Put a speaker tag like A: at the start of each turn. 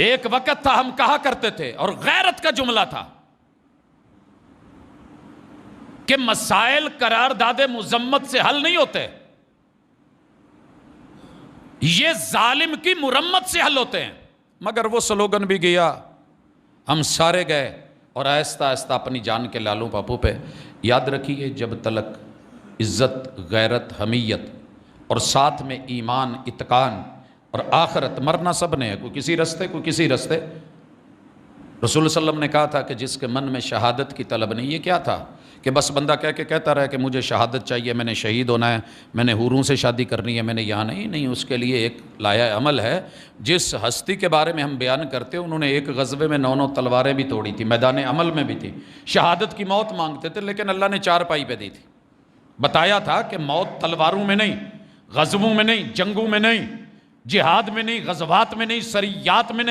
A: ایک وقت تھا ہم کہا کرتے تھے، اور غیرت کا جملہ تھا، کہ مسائل قرارداد مذمت سے حل نہیں ہوتے، یہ ظالم کی مرمت سے حل ہوتے ہیں۔ مگر وہ سلوگن بھی گیا، ہم سارے گئے، اور آہستہ آہستہ اپنی جان کے لالوں پاپوں پہ۔ یاد رکھیے، جب تلک عزت، غیرت، حمیت، اور ساتھ میں ایمان، اتقان اور آخرت، مرنا سب نے ہے، کوئی کسی رستے، کوئی کسی رستے۔ رسول صلی اللہ علیہ وسلم نے کہا تھا کہ جس کے من میں شہادت کی طلب نہیں، یہ کیا تھا کہ بس بندہ کہتا رہے کہ مجھے شہادت چاہیے، میں نے شہید ہونا ہے، میں نے حوروں سے شادی کرنی ہے، میں نے یہاں نہیں، اس کے لیے ایک لایا عمل ہے۔ جس ہستی کے بارے میں ہم بیان کرتے ہیں، انہوں نے ایک غزوے میں 9 تلواریں بھی توڑی تھی، میدان عمل میں بھی تھی، شہادت کی موت مانگتے تھے، لیکن اللہ نے 4 پائی پہ دی تھی۔ بتایا تھا کہ موت تلواروں میں نہیں، غزووں میں نہیں، جنگوں میں نہیں، جہاد میں نہیں، غزوات میں نہیں، سریات میں نہیں،